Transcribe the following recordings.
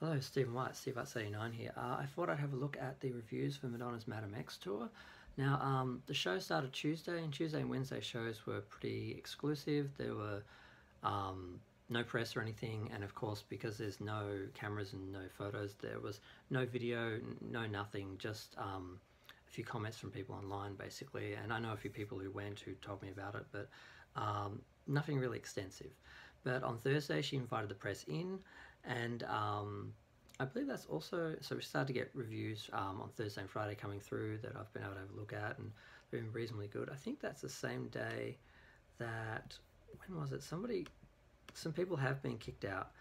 Hello, Stephen White, Steve White 89 here. I thought I'd have a look at the reviews for Madonna's Madame X tour. Now, the show started Tuesday, and Tuesday and Wednesday shows were pretty exclusive. There were no press or anything, and of course, because there's no cameras and no photos, there was no video, no nothing, just a few comments from people online, basically. And I know a few people who went who told me about it, but nothing really extensive. But on Thursday, she invited the press in, and I believe that's also, so we started to get reviews on Thursday and Friday coming through that I've been able to have a look at, and they've been reasonably good. I think that's the same day that, when was it? Some people have been kicked out.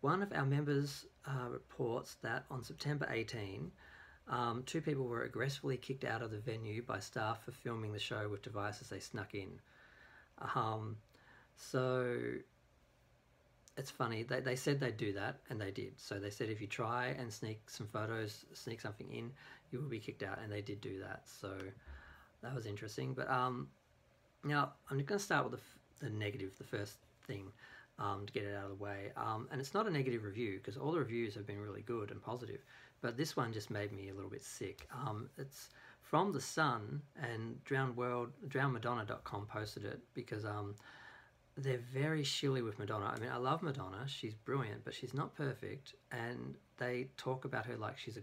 One of our members reports that on September 18, two people were aggressively kicked out of the venue by staff for filming the show with devices they snuck in. So it's funny, they said they'd do that, and they did. So they said if you try and sneak some photos, sneak something in, you will be kicked out, and they did do that. So that was interesting. But now I'm going to start with the negative, the first thing, to get it out of the way. And it's not a negative review, because all the reviews have been really good and positive, but this one just made me a little bit sick. It's from the Sun, and DrownedMadonna.com posted it, because they're very shilly with Madonna. I mean, I love Madonna, she's brilliant, but she's not perfect, and they talk about her like she's a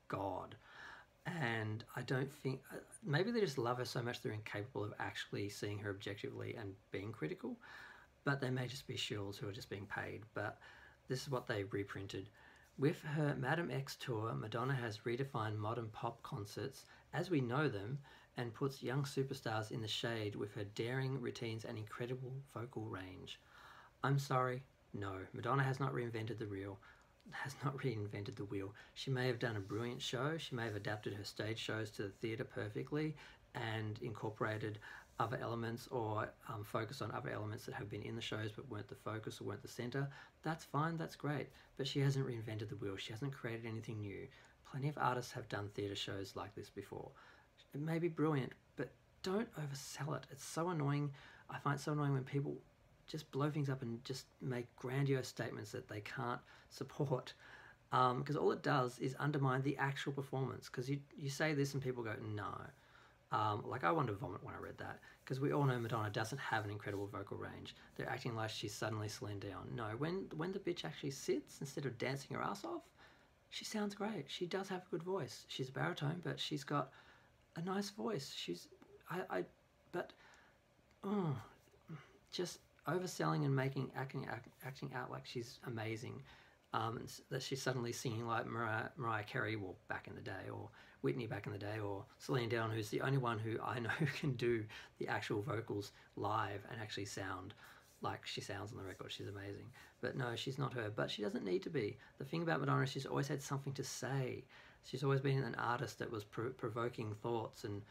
god. And I don't think, maybe they just love her so much they're incapable of actually seeing her objectively and being critical, but they may just be shills who are just being paid. But this is what they reprinted. With her Madame X tour, Madonna has redefined modern pop concerts as we know them, and puts young superstars in the shade with her daring routines and incredible vocal range. I'm sorry, no, Madonna has not reinvented the wheel. She may have done a brilliant show, she may have adapted her stage shows to the theatre perfectly and incorporated other elements, or focused on other elements that have been in the shows but weren't the focus or weren't the centre. That's fine, that's great, but she hasn't reinvented the wheel, she hasn't created anything new. Plenty of artists have done theatre shows like this before. It may be brilliant, but don't oversell it. It's so annoying. I find it so annoying when people just blow things up and just make grandiose statements that they can't support, because all it does is undermine the actual performance. Because you say this and people go, no. Like, I wanted to vomit when I read that, because we all know Madonna doesn't have an incredible vocal range. They're acting like she's suddenly Celine Dion. No, when the bitch actually sits instead of dancing her ass off, she sounds great. She does have a good voice. She's a baritone, but she's got a nice voice. Just overselling and acting out like she's amazing. That she's suddenly singing like Mariah Carey, well, back in the day, or Whitney back in the day, or Celine Dion, who's the only one who I know who can do the actual vocals live and actually sound like she sounds on the record. She's amazing. But no, she's not her. But she doesn't need to be. The thing about Madonna is she's always had something to say. She's always been an artist that was provoking thoughts and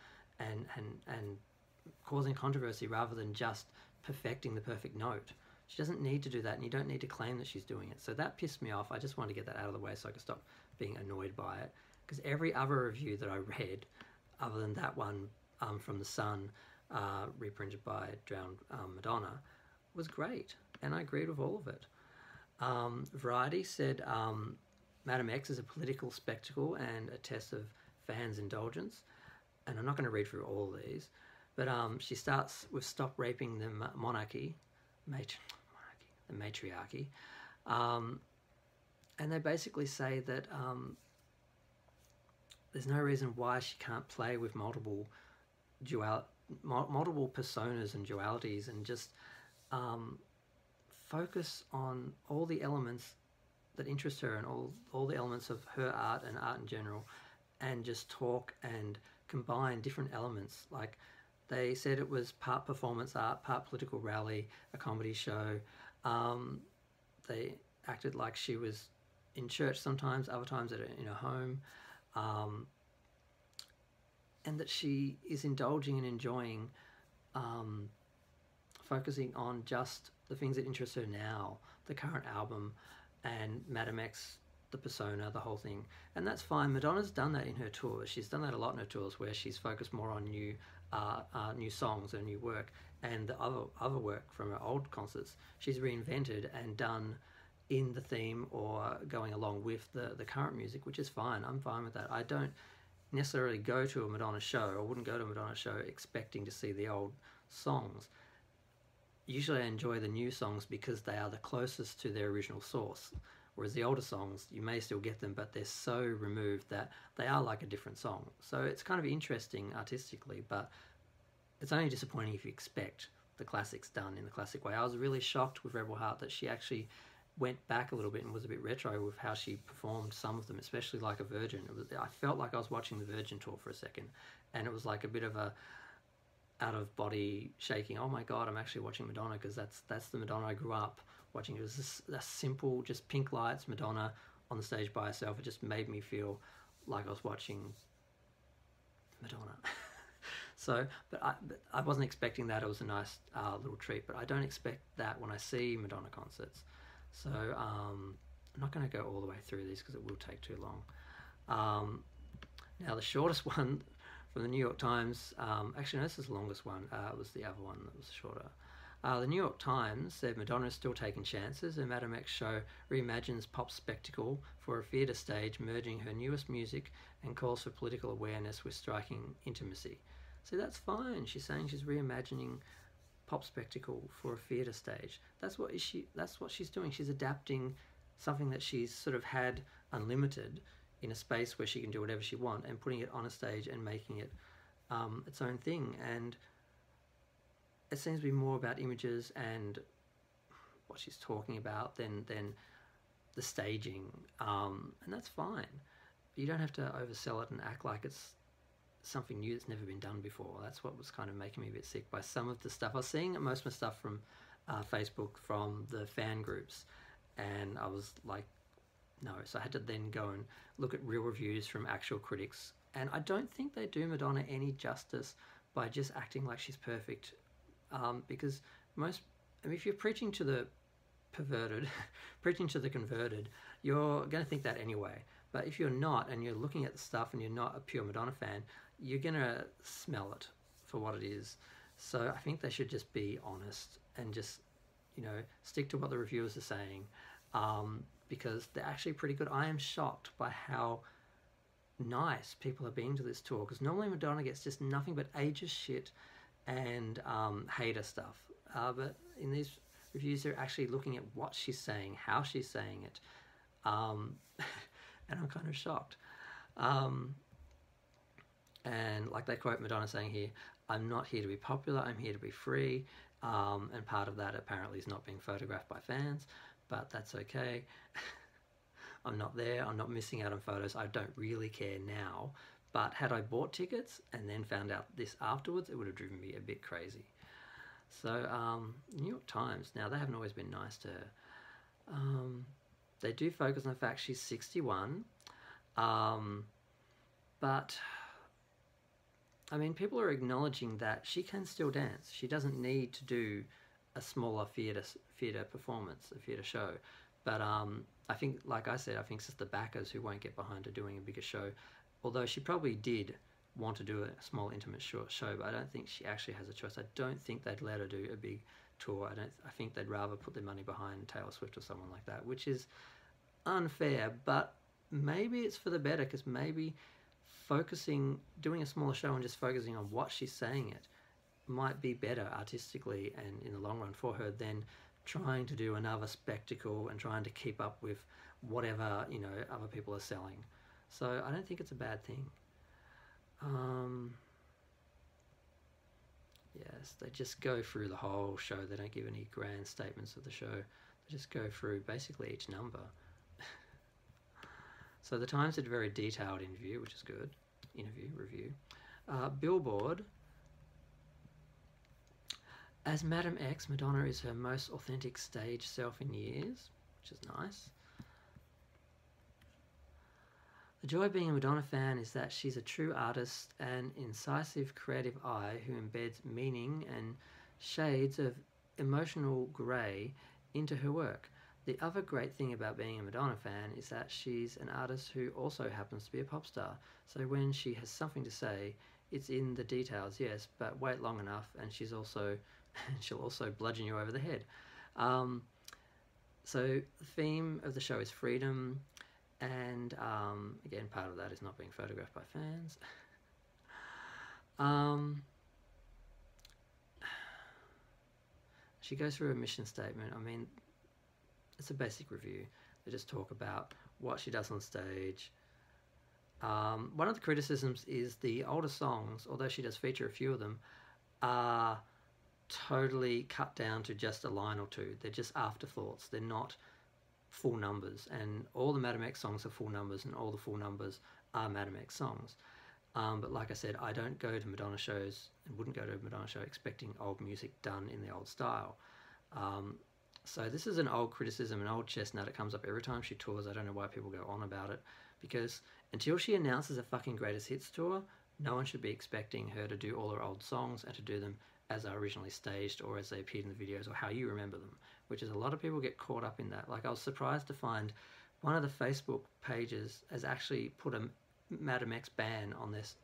causing controversy rather than just perfecting the perfect note. She doesn't need to do that, and you don't need to claim that she's doing it. So that pissed me off. I just wanted to get that out of the way so I could stop being annoyed by it. Because every other review that I read, other than that one from the Sun, reprinted by Drowned Madonna, was great, and I agreed with all of it. Variety said Madame X is a political spectacle and a test of fans' indulgence. And I'm not going to read through all of these, but she starts with "Stop raping the matriarchy," and they basically say that there's no reason why she can't play with multiple personas and dualities, and just focus on all the elements that interest her and all the elements of her art and art in general, and just talk and combine different elements. Like, they said it was part performance art, part political rally, a comedy show. They acted like she was in church sometimes, other times in her home, and that she is indulging and enjoying, focusing on just the things that interest her now, the current album, and Madame X, the persona, the whole thing. And that's fine. Madonna's done that in her tours. She's done that a lot in her tours, where she's focused more on new songs and new work, and the other work from her old concerts she's reinvented and done in the theme or going along with the current music, which is fine. I'm fine with that. I don't necessarily go to a Madonna show, or wouldn't go to a Madonna show expecting to see the old songs. Usually I enjoy the new songs because they are the closest to their original source, whereas the older songs, you may still get them, but they're so removed that they are like a different song. So it's kind of interesting artistically, but it's only disappointing if you expect the classics done in the classic way. I was really shocked with Rebel Heart that she actually went back a little bit and was a bit retro with how she performed some of them, especially like a Virgin. I felt like I was watching the Virgin tour for a second, and it was like a bit of a out of body shaking. Oh my god, I'm actually watching Madonna, because that's the Madonna I grew up watching. It was a simple, just pink lights Madonna on the stage by herself. It just made me feel like I was watching Madonna. So, but I wasn't expecting that. It was a nice little treat, but I don't expect that when I see Madonna concerts. So I'm not going to go all the way through these because it will take too long. Now the shortest one from the New York Times, actually no, this is the longest one. It was the other one that was shorter. The New York Times said Madonna is still taking chances. Her Madame X show reimagines pop spectacle for a theatre stage, merging her newest music, and calls for political awareness with striking intimacy. See, that's fine. She's saying she's reimagining pop spectacle for a theatre stage. That's what she's doing. She's adapting something that she's sort of had unlimited in a space where she can do whatever she wants, and putting it on a stage and making it its own thing. And it seems to be more about images and what she's talking about than the staging, and that's fine. You don't have to oversell it and act like it's something new that's never been done before. That's what was kind of making me a bit sick by some of the stuff. I was seeing most of my stuff from Facebook, from the fan groups, and I was like, no. So I had to then go and look at real reviews from actual critics, and I don't think they do Madonna any justice by just acting like she's perfect, because if you're preaching to the perverted, preaching to the converted, you're going to think that anyway. But if you're not, and you're looking at the stuff and you're not a pure Madonna fan, you're going to smell it for what it is. So I think they should just be honest and just, stick to what the reviewers are saying, because they're actually pretty good. I am shocked by how nice people are being to this tour, because normally Madonna gets just nothing but ageist shit and hater stuff. But in these reviews, they're actually looking at what she's saying, how she's saying it. And I'm kind of shocked. And like they quote Madonna saying here, "I'm not here to be popular, I'm here to be free." And part of that apparently is not being photographed by fans, but that's okay. I'm not there, I'm not missing out on photos, I don't really care now. But had I bought tickets and then found out this afterwards, it would have driven me a bit crazy. So, New York Times, now they haven't always been nice to her. They do focus on the fact she's 61, but I mean, people are acknowledging that she can still dance. She doesn't need to do a smaller theatre performance, a theatre show. But I think, like I said, I think it's just the backers who won't get behind her doing a bigger show. Although she probably did want to do a small, intimate short show, but I don't think she actually has a choice. I don't think they'd let her do a big tour. I think they'd rather put their money behind Taylor Swift or someone like that, which is unfair, but maybe it's for the better, because maybe doing a smaller show and just focusing on what she's saying it might be better artistically and in the long run for her than trying to do another spectacle and trying to keep up with whatever other people are selling. So I don't think it's a bad thing. Yes, they just go through the whole show. They don't give any grand statements of the show. They just go through basically each number. So the Times did a very detailed interview, which is good. Review. Billboard. As Madame X, Madonna is her most authentic stage self in years, which is nice. The joy of being a Madonna fan is that she's a true artist, an incisive creative eye who embeds meaning and shades of emotional grey into her work. The other great thing about being a Madonna fan is that she's an artist who also happens to be a pop star. So when she has something to say, it's in the details, yes, but wait long enough and she'll also bludgeon you over the head. So the theme of the show is freedom, and again, part of that is not being photographed by fans. She goes through a mission statement. I mean, it's a basic review. They just talk about what she does on stage. One of the criticisms is the older songs, although she does feature a few of them, are totally cut down to just a line or two. They're just afterthoughts. They're not full numbers. And all the Madame X songs are full numbers, and all the full numbers are Madame X songs. But like I said, I don't go to Madonna shows, and wouldn't go to a Madonna show expecting old music done in the old style. So this is an old criticism, an old chestnut. It comes up every time she tours. I don't know why people go on about it, because until she announces a fucking greatest hits tour, no one should be expecting her to do all her old songs and to do them as they are originally staged or as they appeared in the videos or how you remember them, which is a lot of people get caught up in that. Like, I was surprised to find one of the Facebook pages has actually put a Madame X ban on this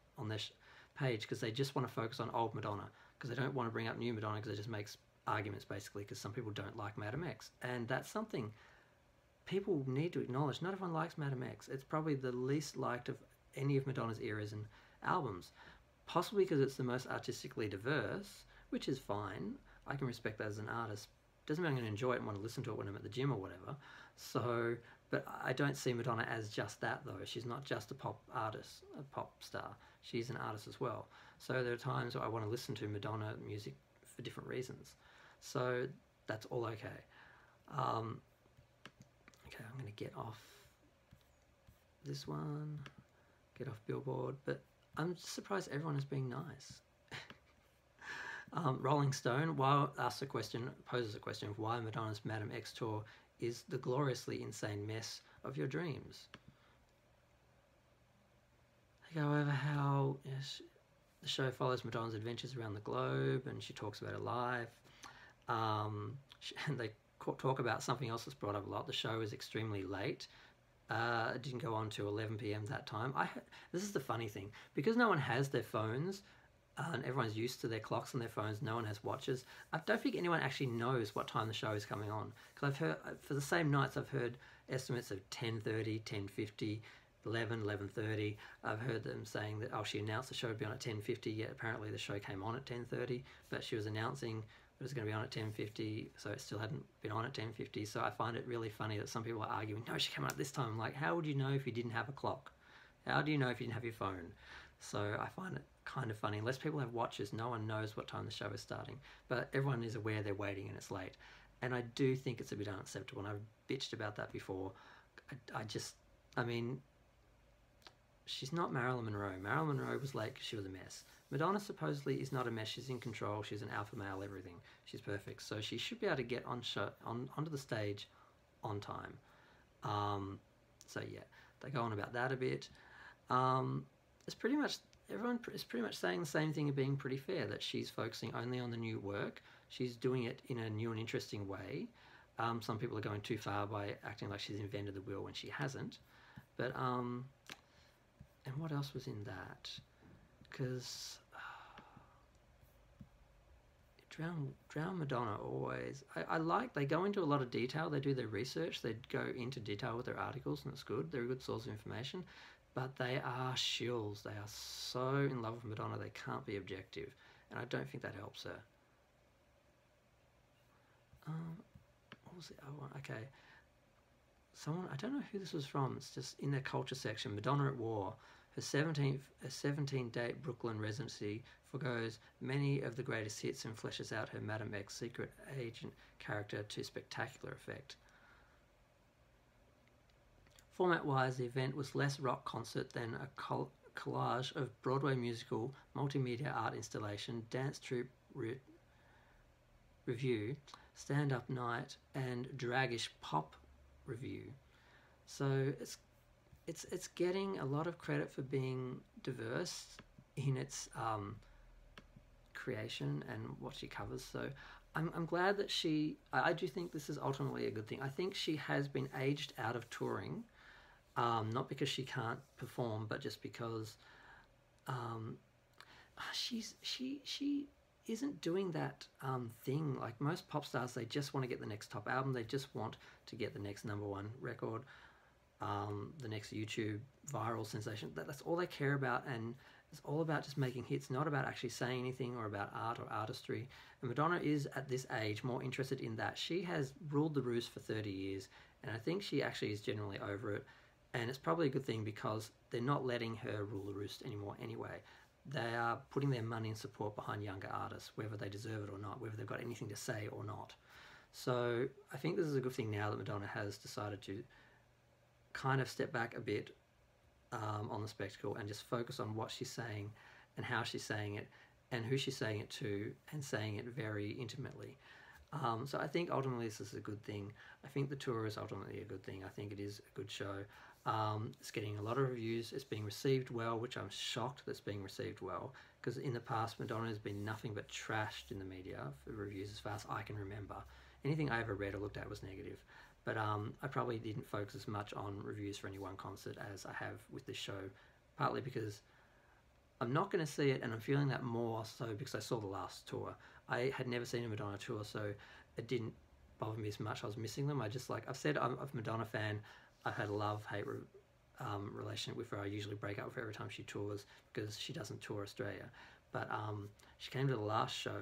page because they just want to focus on old Madonna, because they don't want to bring up new Madonna, because it just makes arguments basically, because some people don't like Madame X, and that's something people need to acknowledge. Not everyone likes Madame X. It's probably the least liked of any of Madonna's eras and albums, possibly because it's the most artistically diverse, which is fine. I can respect that as an artist. Doesn't mean I'm going to enjoy it and want to listen to it when I'm at the gym or whatever. So, but I don't see Madonna as just that, though. She's not just a pop artist, a pop star. She's an artist as well. So there are times where I want to listen to Madonna music for different reasons. So that's all okay. Okay, I'm going to get off this one, get off Billboard, but I'm surprised everyone is being nice. Rolling Stone poses a question of why Madonna's Madame X tour is the gloriously insane mess of your dreams. They go over how the show follows Madonna's adventures around the globe, and she talks about her life. And they talk about something else that's brought up a lot. The show is extremely late. It didn't go on till 11 p.m. that time. This is the funny thing. Because no one has their phones, and everyone's used to their clocks on their phones, no one has watches, I don't think anyone actually knows what time the show is coming on. Because I've heard, for the same nights, I've heard estimates of 10:30, 10:50, 11, 11:30. I've heard them saying that, oh, she announced the show would be on at 10:50, yet apparently the show came on at 10:30, but she was announcing it was going to be on at 10:50, so it still hadn't been on at 10:50. So I find it really funny that some people are arguing, no, she came on at this time. I'm like, how would you know if you didn't have a clock? How do you know if you didn't have your phone? So I find it kind of funny. Unless people have watches, no one knows what time the show is starting. But everyone is aware they're waiting and it's late. And I do think it's a bit unacceptable, and I've bitched about that before. I mean, she's not Marilyn Monroe. Marilyn Monroe was late because she was a mess. Madonna supposedly is not a mess. She's in control. She's an alpha male, everything. She's perfect. So she should be able to get onto the stage on time. So yeah, they go on about that a bit. It's pretty much, everyone is pretty much saying the same thing and being pretty fair, that she's focusing only on the new work. She's doing it in a new and interesting way. Some people are going too far by acting like she's invented the wheel when she hasn't. But, and what else was in that? Because Drowned Madonna always, I like, they go into a lot of detail. They do their research. They go into detail with their articles, and it's good. They're a good source of information. But they are shills. They are so in love with Madonna, they can't be objective. And I don't think that helps her. What was the other one? Okay. Someone, I don't know who this was from. It's just in their culture section. Madonna at War. Her 17-date Brooklyn residency forgoes many of the greatest hits and fleshes out her Madame X secret agent character to spectacular effect. Format-wise, the event was less rock concert than a collage of Broadway musical, multimedia art installation, dance troupe review, stand-up night, and dragish pop review. So it's getting a lot of credit for being diverse in its creation and what she covers. So I'm glad that I do think this is ultimately a good thing. I think she has been aged out of touring. Not because she can't perform, but just because she isn't doing that thing. Like most pop stars, they just want to get the next top album. They just want to get the next #1 record, the next YouTube viral sensation. That's all they care about, and it's all about just making hits, not about actually saying anything or about art or artistry. And Madonna is, at this age, more interested in that. She has ruled the roost for 30 years, and I think she actually is generally over it. And it's probably a good thing because they're not letting her rule the roost anymore anyway. They are putting their money and support behind younger artists, whether they deserve it or not, whether they've got anything to say or not. So I think this is a good thing now that Madonna has decided to kind of step back a bit on the spectacle and just focus on what she's saying and how she's saying it and who she's saying it to, and saying it very intimately. So I think ultimately this is a good thing. I think the tour is ultimately a good thing. I think it is a good show. It's getting a lot of reviews. It's being received well, which I'm shocked that's being received well, because in the past Madonna has been nothing but trashed in the media for reviews as far as I can remember. Anything I ever read or looked at was negative. But I probably didn't focus as much on reviews for any one concert as I have with this show, partly because I'm not going to see it, and I'm feeling that more so because I saw the last tour. I had never seen a Madonna tour, so it didn't bother me as much. I was missing them. I've said I'm a Madonna fan. I've had a love-hate relationship with her. I usually break up with her every time she tours because she doesn't tour Australia. But she came to the last show,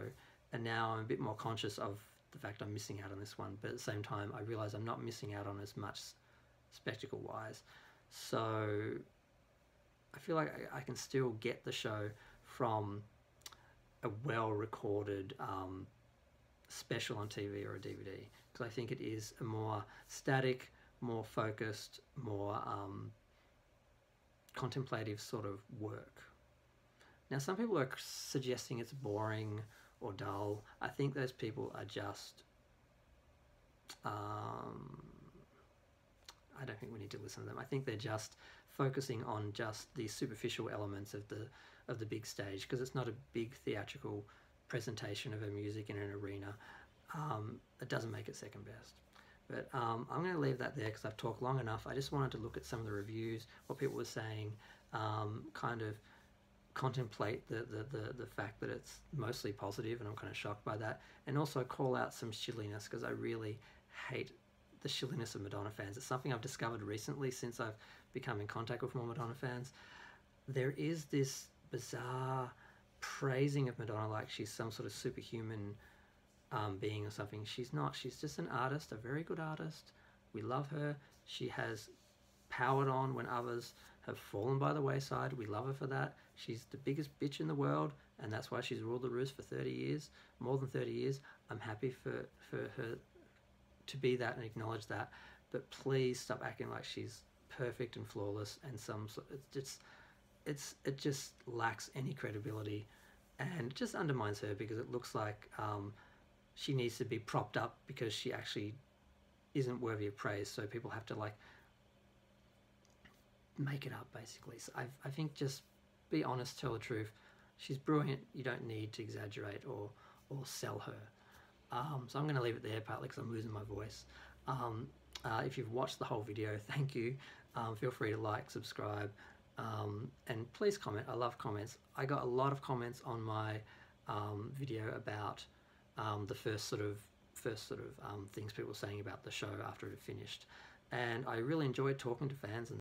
and now I'm a bit more conscious of the fact I'm missing out on this one. But at the same time, I realise I'm not missing out on as much spectacle-wise. So I feel like I can still get the show from a well-recorded special on TV or a DVD, because I think it is a more static, more focused, more contemplative sort of work. Now, some people are suggesting it's boring or dull. I think those people are just I don't think we need to listen to them. I think they're just focusing on just the superficial elements of the big stage, because it's not a big theatrical presentation of her music in an arena. It doesn't make it second best. But I'm going to leave that there because I've talked long enough. I just wanted to look at some of the reviews, what people were saying, kind of contemplate the fact that it's mostly positive, and I'm kind of shocked by that, and also call out some shilliness, because I really hate the shilliness of Madonna fans. It's something I've discovered recently since I've become in contact with more Madonna fans. There is this bizarre praising of Madonna like she's some sort of superhuman being or something. She's not. She's just an artist, a very good artist. We love her. She has powered on when others have fallen by the wayside. We love her for that. She's the biggest bitch in the world, and that's why she's ruled the roost for 30 years, more than 30 years. I'm happy for her to be that and acknowledge that, but please stop acting like she's perfect and flawless, and it just lacks any credibility, and it just undermines her, because it looks like she needs to be propped up because she actually isn't worthy of praise, so people have to like make it up basically. So I think just be honest, tell the truth. She's brilliant. You don't need to exaggerate or sell her. So I'm going to leave it there, partly because I'm losing my voice. If you've watched the whole video, thank you. Feel free to like, subscribe, and please comment. I love comments. I got a lot of comments on my video about the first sort of things people were saying about the show after it finished, and I really enjoyed talking to fans and